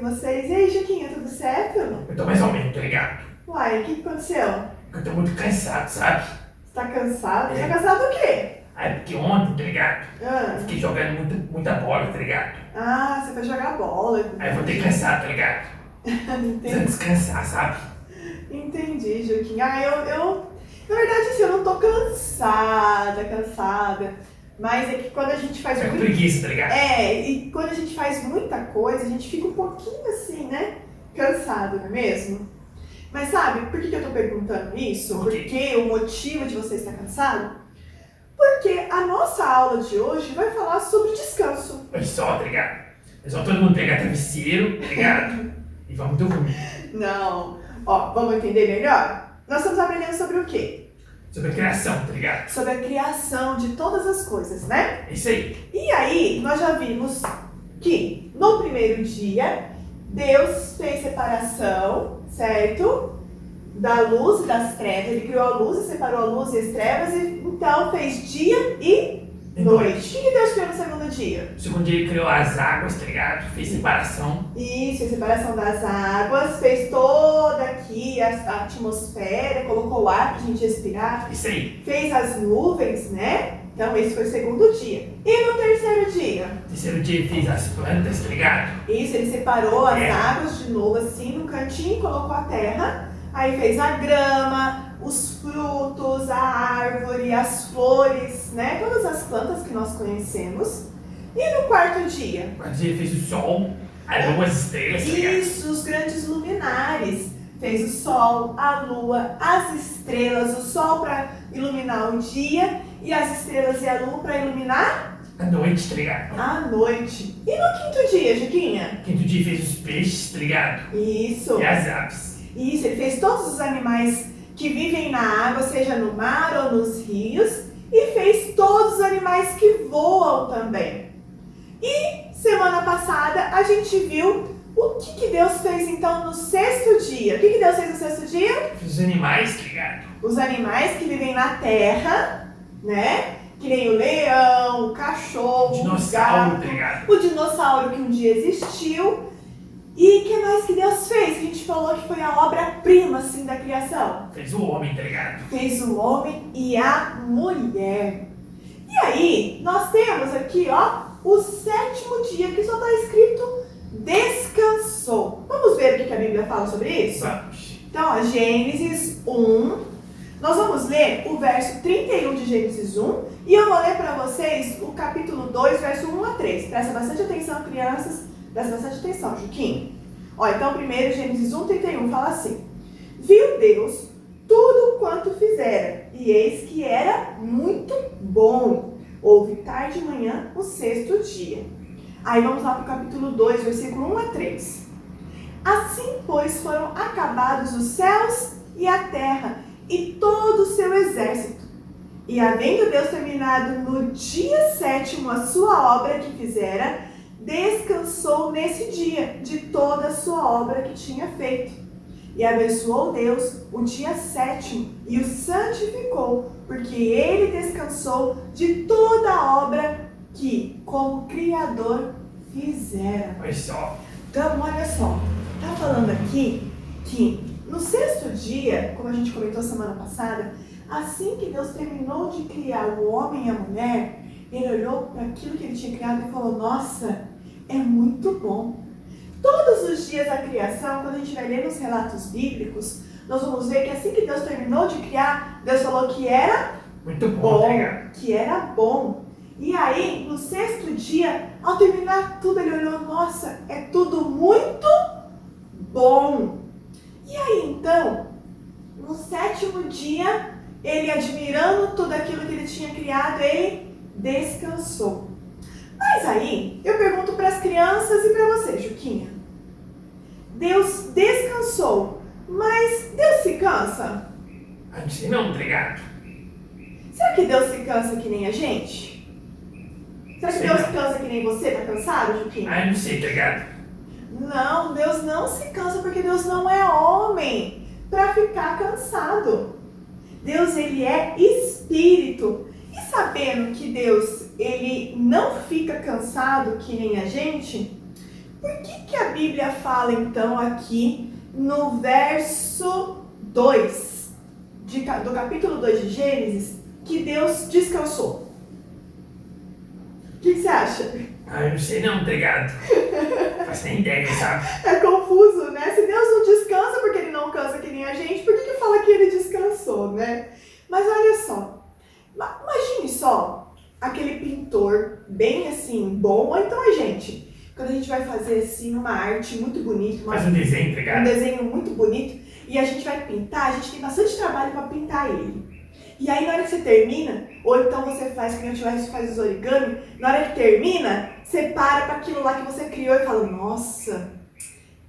vocês. E aí, Juquinha, tudo certo? Eu tô mais ou menos, tá ligado? Uai, o que aconteceu? Eu tô muito cansado, sabe? Você tá cansado? Você É. tá cansado do quê? Aí porque ontem, tá ligado? Ah, Eu fiquei jogando muita bola, tá ligado? você foi jogar bola. Aí eu vou ter cansado, tá ligado? Precisa Entendi, descansar, sabe? entendi, Juquinha. Na verdade, assim, eu não tô cansada. Mas é que quando a gente faz Fica com muito... preguiça, tá ligado? E quando a gente faz muita coisa, a gente fica um pouquinho assim, né? Cansado, não é mesmo? Mas sabe, por que eu tô perguntando isso? Por quê? Porque o motivo de você estar cansado? Porque a nossa aula de hoje vai falar sobre descanso. Olha só, tá ligado? É só todo mundo pegar travesseiro, tá ligado? E vamos dormir. Não. Ó, vamos entender melhor? Nós estamos aprendendo sobre o quê? Sobre a criação, tá ligado? Sobre a criação de todas as coisas, né? É isso aí. E aí, nós já vimos que no primeiro dia, Deus fez separação, certo? Da luz e das trevas. Ele criou a luz e separou a luz e as trevas, e então fez dia e noite. O que Deus criou no segundo dia? O segundo dia ele criou as águas, tá ligado? Fez separação. Isso, a separação das águas, fez toda aqui a atmosfera, colocou o ar pra gente respirar, Isso aí. fez as nuvens, né? Então esse foi o segundo dia. E no terceiro dia? Terceiro dia ele fez as plantas, tá ligado? Isso, ele separou as É. águas de novo assim no cantinho, colocou a terra, aí fez a grama, os frutos, a árvore, as flores, né? Todas as plantas que nós conhecemos. E no quarto dia? O quarto dia ele fez o sol, a lua, as estrelas, tá ligado? Isso, os grandes luminares. Fez o sol, a lua, as estrelas, o sol para iluminar o dia e as estrelas e a lua para iluminar A noite, tá ligado? a noite. E no quinto dia, Chiquinha? Quinto dia fez os peixes, tá ligado? Isso. E as aves. Isso, ele fez todos os animais que vivem na água, seja no mar ou nos rios, e fez todos os animais que voam também. E semana passada a gente viu o que Deus fez então no sexto dia. O que Deus fez no sexto dia? Fez os animais, tá ligado? Os animais que vivem na terra, né? Que nem o leão, o cachorro, O o dinossauro, gato, tá ligado? o dinossauro que um dia existiu. E o que mais que Deus fez? A gente falou que foi a obra-prima, assim, da criação. Fez o homem, tá ligado? Fez o homem e a mulher. E aí, nós temos aqui, ó, o sétimo dia, que só está escrito descansou. Vamos ver o que a Bíblia fala sobre isso? Vamos. Então, ó, Gênesis 1. Nós vamos ler o verso 31 de Gênesis 1 e eu vou ler para vocês o capítulo 2, verso 1 a 3. Presta bastante atenção, crianças. Presta bastante atenção, Juquinho. Ó, então, primeiro, Gênesis 1, 31 fala assim: Viu Deus tudo quanto fizera, e eis que era muito bom. Houve tarde e manhã o sexto dia. Aí vamos lá para o capítulo 2, versículo 1 a 3. Assim, pois, foram acabados os céus e a terra, e todo o seu exército. E havendo Deus terminado no dia sétimo a sua obra que fizera, descansou nesse dia de toda a sua obra que tinha feito. E abençoou Deus o dia sétimo e o santificou, porque ele descansou de toda a obra que, como Criador, fizera. Olha só. Então, olha só, tá falando aqui que no sexto dia, como a gente comentou semana passada, assim que Deus terminou de criar o homem e a mulher, ele olhou para aquilo que ele tinha criado e falou: nossa, é muito bom. Todos os dias da criação, quando a gente vai ler nos relatos bíblicos, nós vamos ver que assim que Deus terminou de criar, Deus falou que era Muito bom, tá ligado? que era bom. E aí, no sexto dia, ao terminar tudo, ele olhou: nossa, é tudo muito bom. E aí, então, no sétimo dia, ele admirando tudo aquilo que ele tinha criado, ele descansou. Mas aí, eu pergunto para as crianças e para você, Juquinha. Deus descansou, mas Deus se cansa? Antes que não, tá ligado? Será que Deus se cansa que nem a gente? Será que Sei Deus não. cansa que nem você? Tá cansado, Juquinha? Ah, eu não sei, tá ligado? Não, Deus não se cansa porque Deus não é homem para ficar cansado. Deus, ele é espírito. E sabendo que Deus, ele não fica cansado que nem a gente, Por que a Bíblia fala então aqui no verso 2 do capítulo 2 de Gênesis que Deus descansou? O que você acha? Eu não sei não, obrigado. Faz nem ideia, sabe? É confuso, né? Se Deus não descansa porque Ele não cansa que nem a gente, por que fala que Ele descansou, né? Mas olha só, imagine só aquele pintor bem assim, bom, ou então a gente, quando a gente vai fazer assim uma arte muito bonita, Faz um desenho, obrigado. um desenho muito bonito, e a gente vai pintar, a gente tem bastante trabalho para pintar ele. E aí na hora que você termina, ou então você faz, que a gente faz os origami, na hora que termina, você para para aquilo lá que você criou e fala, nossa,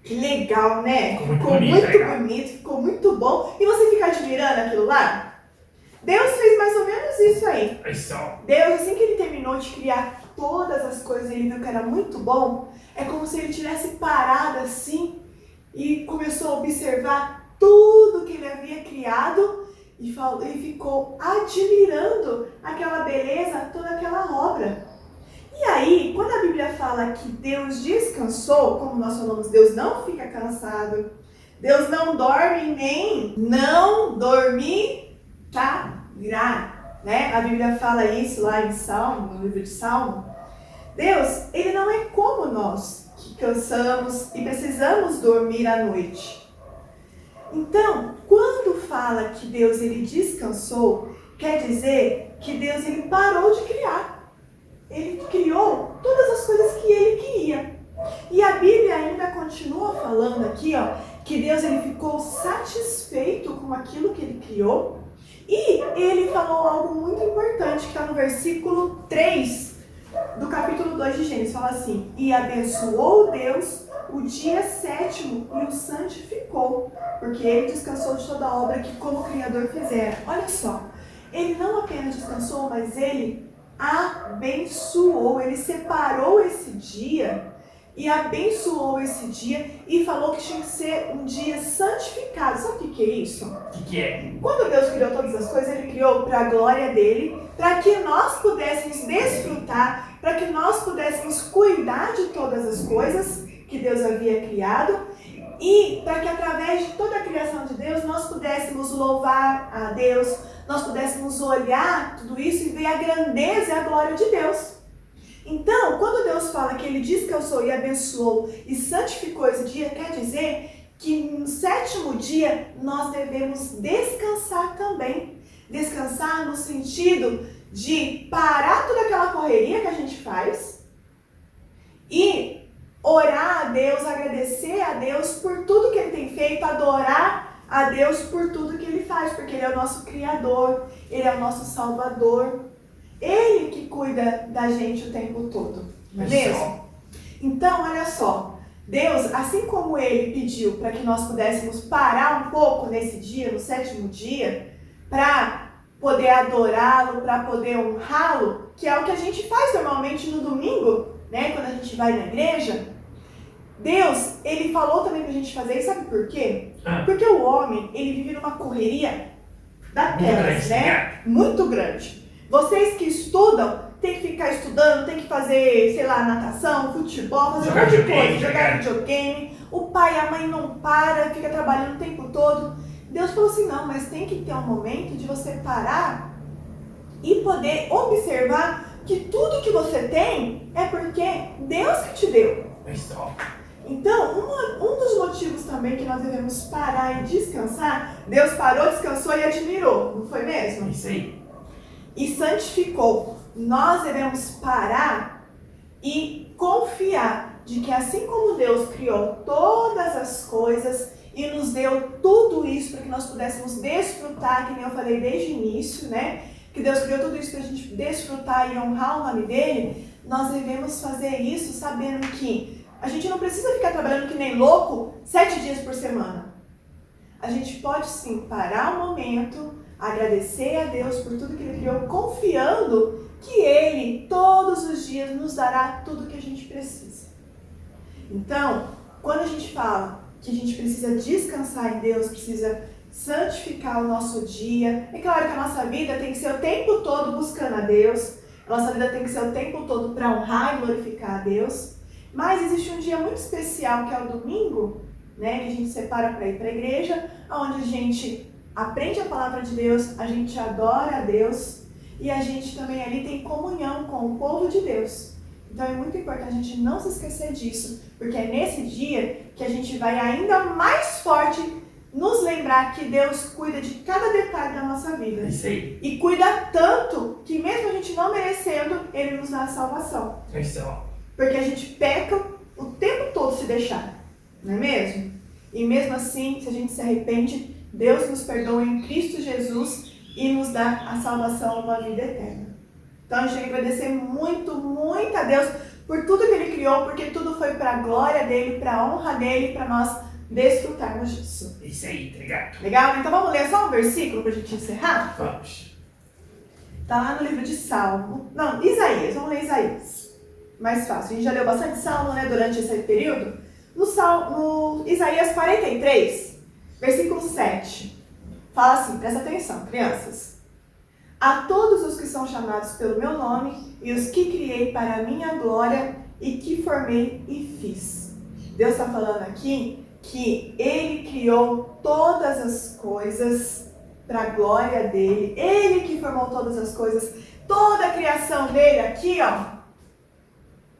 que legal, né? Ficou muito bonito, ficou muito bom. E você fica admirando aquilo lá? Deus fez mais ou menos isso aí. Olha só. Deus, assim que Ele terminou de criar todas as coisas, Ele viu que era muito bom, é como se Ele tivesse parado assim e começou a observar tudo que Ele havia criado e ficou admirando aquela beleza, toda aquela obra. E aí, quando a Bíblia fala que Deus descansou, como nós falamos, Deus não fica cansado, Deus não dorme nem não dormirá, né? A Bíblia fala isso lá em Salmo, no livro de Salmo. Deus, Ele não é como nós, que cansamos e precisamos dormir à noite. Então, quando fala que Deus Ele descansou, quer dizer que Deus Ele parou de criar. Ele criou todas as coisas que Ele queria. E a Bíblia ainda continua falando aqui, ó, que Deus Ele ficou satisfeito com aquilo que Ele criou. E Ele falou algo muito importante, que está no versículo 3 do capítulo 2 de Gênesis. Fala assim, e abençoou Deus o dia sétimo e o santificou, porque Ele descansou de toda a obra que como Criador fizera. Olha só, Ele não apenas descansou, mas Ele abençoou, Ele separou esse dia e abençoou esse dia e falou que tinha que ser um dia santificado. Sabe o que é isso? O que é? Quando Deus criou todas as coisas, Ele criou para a glória dele, para que nós pudéssemos desfrutar, para que nós pudéssemos cuidar de todas as coisas que Deus havia criado e para que através de toda a criação de Deus nós pudéssemos louvar a Deus, nós pudéssemos olhar tudo isso e ver a grandeza e a glória de Deus. Então, quando Deus fala que Ele descansou e abençoou e santificou esse dia, quer dizer que no sétimo dia nós devemos descansar também. Descansar no sentido de parar toda aquela correria que a gente faz e orar a Deus, agradecer a Deus por tudo que Ele tem feito, adorar a Deus por tudo que Ele faz, porque Ele é o nosso Criador, Ele é o nosso Salvador. Ele que cuida da gente o tempo todo, não é mesmo? Então, olha só, Deus, assim como Ele pediu para que nós pudéssemos parar um pouco nesse dia, no sétimo dia, para poder adorá-lo, para poder honrá-lo, que é o que a gente faz normalmente no domingo, né, quando a gente vai na igreja, Deus, Ele falou também para a gente fazer isso, sabe por quê? Porque o homem, ele vive numa correria daquelas, né? Muito grande. Vocês que estudam, tem que ficar estudando, tem que fazer, sei lá, natação, futebol, fazer um monte de coisa, jogar videogame. O pai e a mãe não param, fica trabalhando o tempo todo. Deus falou assim, não, mas tem que ter um momento de você parar e poder observar que tudo que você tem é porque Deus que te deu. Então, um dos motivos também que nós devemos parar e descansar, Deus parou, descansou e admirou, não foi mesmo? Isso aí. E santificou. Nós devemos parar e confiar de que assim como Deus criou todas as coisas e nos deu tudo isso para que nós pudéssemos desfrutar, que nem eu falei desde o início, né? Que Deus criou tudo isso para a gente desfrutar e honrar o nome dele, nós devemos fazer isso sabendo que a gente não precisa ficar trabalhando que nem louco 7 dias por semana. A gente pode sim parar um momento, agradecer a Deus por tudo que Ele criou, confiando que Ele todos os dias nos dará tudo que a gente precisa. Então, quando a gente fala que a gente precisa descansar em Deus, precisa santificar o nosso dia, é claro que a nossa vida tem que ser o tempo todo buscando a Deus, a nossa vida tem que ser o tempo todo para honrar e glorificar a Deus. Mas existe um dia muito especial que é o domingo, né, que a gente separa para ir para a igreja, onde a gente aprende a palavra de Deus, a gente adora a Deus e a gente também ali tem comunhão com o povo de Deus. Então é muito importante a gente não se esquecer disso, porque é nesse dia que a gente vai ainda mais forte nos lembrar que Deus cuida de cada detalhe da nossa vida. Isso aí. E cuida tanto que mesmo a gente não merecendo, Ele nos dá a salvação. Isso, ó. Porque a gente peca o tempo todo se deixar, não é mesmo? E mesmo assim, se a gente se arrepende, Deus nos perdoa em Cristo Jesus e nos dá a salvação, uma vida eterna. Então a gente tem que agradecer muito, muito a Deus por tudo que Ele criou, porque tudo foi para a glória dEle, para a honra dEle, para nós desfrutarmos disso. Isso aí, tá ligado? Legal? Então vamos ler só um versículo para a gente encerrar? Vamos. Está lá no livro de Salmo. Não, Isaías. Vamos ler Isaías. Mais fácil. A gente já leu bastante Salmo, né, durante esse período. No Isaías 43, versículo 7. Fala assim, presta atenção, crianças. A todos os que são chamados pelo meu nome e os que criei para a minha glória e que formei e fiz. Deus está falando aqui que Ele criou todas as coisas para a glória dEle. Ele que formou todas as coisas. Toda a criação dEle aqui, ó.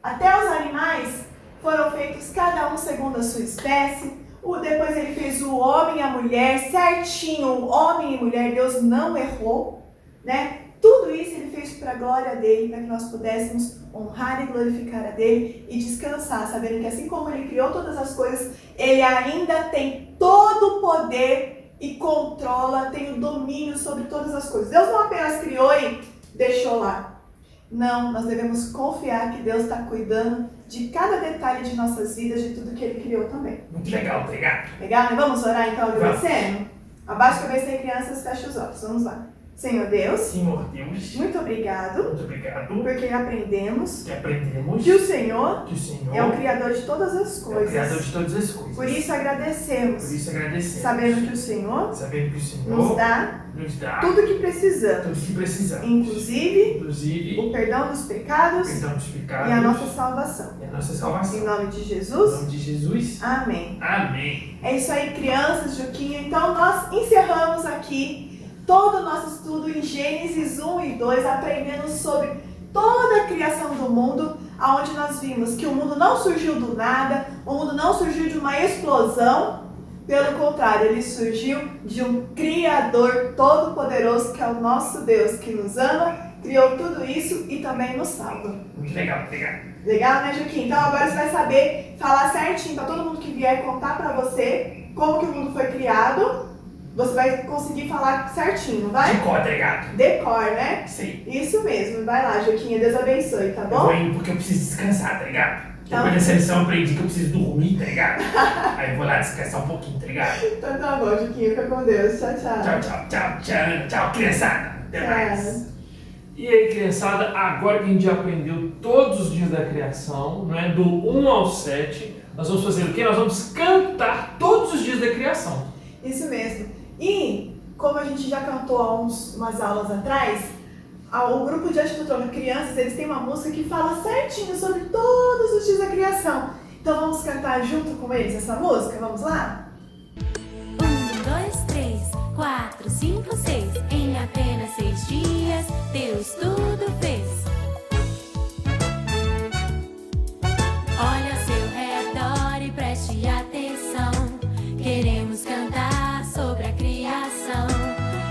Até os animais foram feitos cada um segundo a sua espécie. Depois Ele fez o homem e a mulher certinho. O homem e mulher, Deus não errou, né? Tudo isso Ele fez para a glória dEle, para que nós pudéssemos honrar e glorificar a dEle e descansar, sabendo que assim como Ele criou todas as coisas, Ele ainda tem todo o poder e controla, tem o domínio sobre todas as coisas. Deus não apenas criou e deixou lá. Não, nós devemos confiar que Deus está cuidando de cada detalhe de nossas vidas, de tudo que Ele criou também. Muito legal, tá ligado? Legal, né? Vamos orar então agradecendo? Abaixa a cabeça aí, crianças, fecha os olhos. Vamos lá. Senhor Deus, Senhor Deus, muito obrigado, muito obrigado porque aprendemos que aprendemos que o Senhor que o Senhor é o Criador de todas as é o coisas. Criador de todas as coisas. Por isso agradecemos, Por isso agradecemos. sabendo que o Senhor Sabendo que o Senhor nos dá nos dá tudo o que precisamos, tudo que precisamos. inclusive o perdão dos pecados perdão dos pecados e a nossa salvação. e a nossa salvação. Em nome de Em Jesus, nome de Jesus. amém. Amém. É isso aí, crianças, Juquinha. Então nós encerramos aqui todo o nosso estudo em Gênesis 1 e 2, aprendendo sobre toda a criação do mundo, onde nós vimos que o mundo não surgiu do nada, o mundo não surgiu de uma explosão, pelo contrário, ele surgiu de um Criador todo-poderoso, que é o nosso Deus, que nos ama, criou tudo isso e também nos salva. Muito legal, obrigado. Legal, né, Juquinha? Então agora você vai saber falar certinho para todo mundo que vier contar para você como que o mundo foi criado. Você vai conseguir falar certinho, vai? De cor, tá ligado? Decor, né? Isso aí. Isso mesmo. Vai lá, Juquinha. Deus abençoe, tá Eu bom? vou indo porque eu preciso descansar, tá ligado? Tá. Depois dessa lição eu aprendi que eu preciso dormir, tá ligado? Aí eu vou lá descansar um pouquinho, tá ligado? Então tá bom, Juquinha. Fica com Deus. Tchau, tchau. Tchau, tchau, tchau, tchau, tchau, criançada. Até mais. Tchau. E aí, criançada, agora que a gente já aprendeu todos os dias da criação, né, do 1 ao 7, nós vamos fazer o quê? Nós vamos cantar todos os dias da criação. Isso mesmo. E, como a gente já cantou há umas aulas atrás, o grupo Diante do Trono Crianças, eles têm uma música que fala certinho sobre todos os dias da criação. Então vamos cantar junto com eles essa música? Vamos lá? 1, 2, 3, 4, 5, 6. Em apenas 6 dias, Deus tudo fez. Olha ao seu redor e preste atenção. Queremos cantar sobre a criação.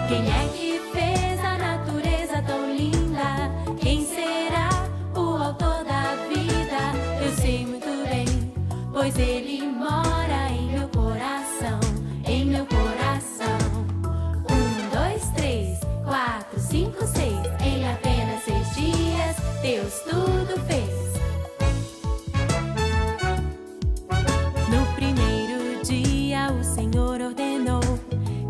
Quem é que fez a natureza tão linda? Quem será o autor da vida? Eu sei muito bem, pois ele mora em meu coração. Em meu coração. 1, 2, 3, 4, 5, 6. Em apenas 6 dias, Deus tudo fez. No primeiro dia, o Senhor ordenou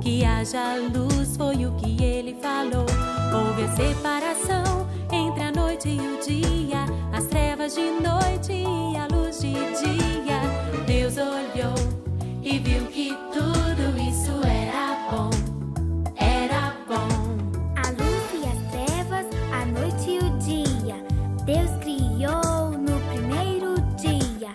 que haja luz, foi o que ele falou. Houve a separação entre a noite e o dia, as trevas de noite e a luz de dia. Deus olhou e viu que tudo isso era bom, era bom. A luz e as trevas, a noite e o dia, Deus criou no primeiro dia.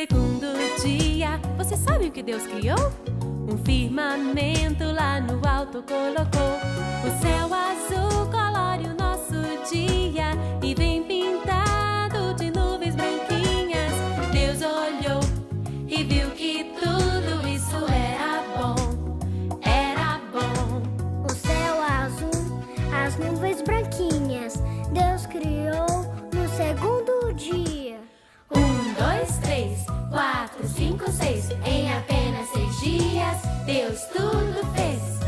segundo dia, você sabe o que Deus criou? Um firmamento lá no alto colocou. O céu azul colore o nosso dia e vem pintado de nuvens branquinhas. Deus olhou e viu que tudo isso era bom. Era bom. O céu azul, as nuvens branquinhas, Deus criou no segundo dia. 1, 2, 3, 4, 5, 6. Em apenas 6 dias, Deus tudo fez.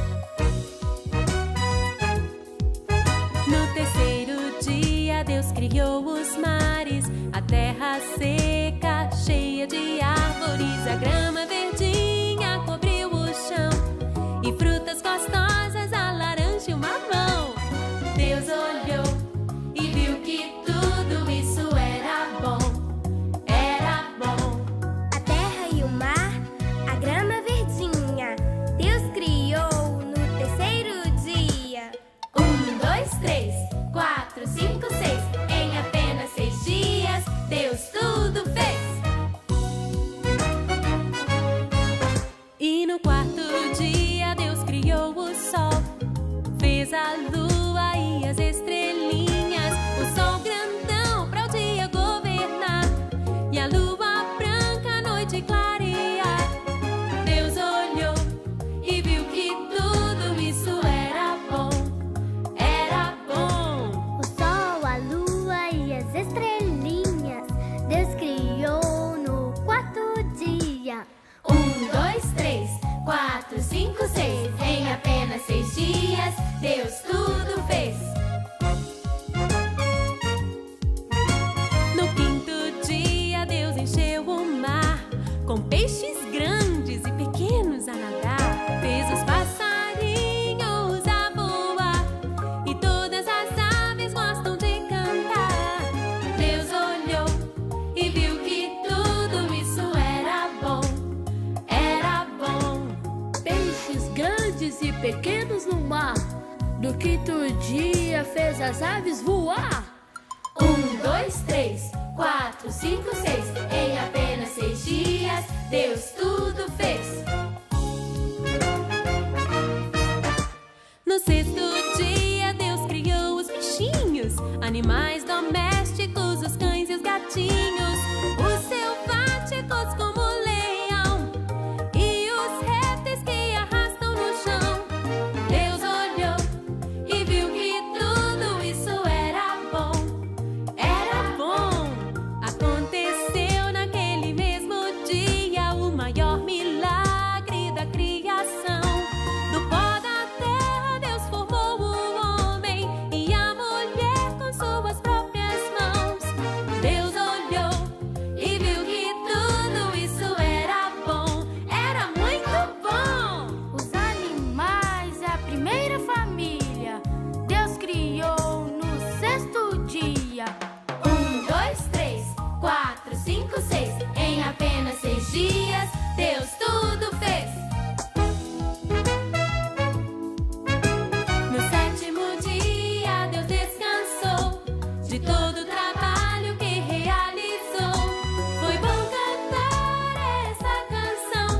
No terceiro dia, Deus criou os mares, a terra seca, cheia de árvores, a grama verdinha cobriu o chão, e frutas gostosas, a laranja e o mamão. Deus olhou e viu que tudo isso era bom. Era bom. A terra e o mar, a grama verdinha, Deus criou no terceiro dia. 1, 2, 3, 4, 5, 6. Em apenas 6 dias, Deus tudo fez. E no quarto dia, Deus criou o sol, fez a lua e as estrelinhas, o sol grandão para o dia governar e a lua branca a noite clarear. Deus olhou e viu que tudo isso era bom. Era bom. O sol, a lua e as estrelinhas, Deus criou no quarto dia. 1, 2, 3, 4, 5, 6. Em apenas 6 dias, Deus tudo fez. No quinto dia, Deus encheu o mar com peixes grandes e pequenos a nadar. Fez os passarinhos a voar e todas as aves gostam de cantar. Deus olhou e viu que tudo isso era bom. Era bom. Peixes grandes e pequenos no mar. No quinto dia fez as aves voar. 1, 2, 3, 4, 5, 6. Em apenas 6 dias, Deus tudo fez. No sexto dia, Deus criou os bichinhos, animais domésticos, os cães e os gatinhos, os selváticos como o leão e os répteis que arrastam no chão. Deus olhou e viu que tudo isso era bom. Era bom. Aconteceu naquele mesmo dia o maior milagre da criação. Do pó da terra Deus formou o homem e a mulher com suas próprias mãos. Deus olhou e viu que tudo isso era bom. Era muito bom. Os animais, a primeira família, Deus criou no sexto dia. 1, 2, 3, 4, 5, 6. Em apenas 6 dias, Deus tudo fez. No sétimo dia, Deus descansou de todo o trabalho que realizou. Foi bom cantar essa canção.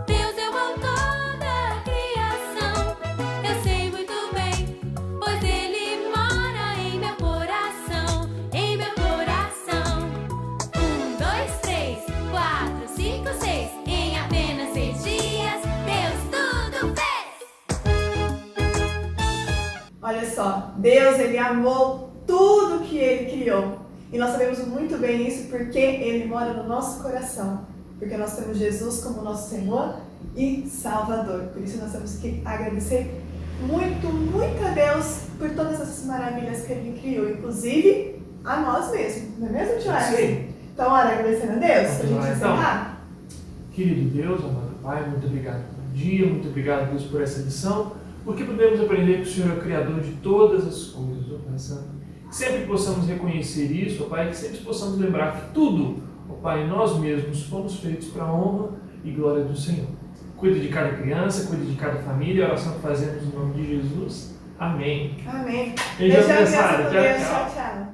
Deus é o autor da criação. Eu sei muito bem, pois Ele mora em meu coração. Em meu coração. 1, 2, 3, 4, 5, 6. Em apenas 6 dias, Deus tudo fez. Olha só, Deus, Ele amou tudo que Ele criou. E nós sabemos muito bem isso porque Ele mora no nosso coração. Porque nós temos Jesus como nosso Senhor e Salvador. Por isso nós temos que agradecer muito, muito a Deus por todas essas maravilhas que Ele criou. Inclusive a nós mesmos. Não é mesmo, tio Alex? Sim. Então, ora, agradecendo a Deus, pra Vamos lá, gente então. encerrar. Querido Deus, amado Pai, muito obrigado pelo dia, muito obrigado, Deus, por essa lição, porque podemos aprender que o Senhor é o Criador de todas as coisas, ó Pai Santo. Que sempre possamos reconhecer isso, ó Pai, que sempre possamos lembrar que tudo, ó Pai, nós mesmos fomos feitos para a honra e glória do Senhor. Cuide de cada criança, cuide de cada família, a oração que fazemos em nome de Jesus. Amém. Amém. Beijão, Beijão, criançada. graças a Tchau, Deus. tchau. Tchau, tchau.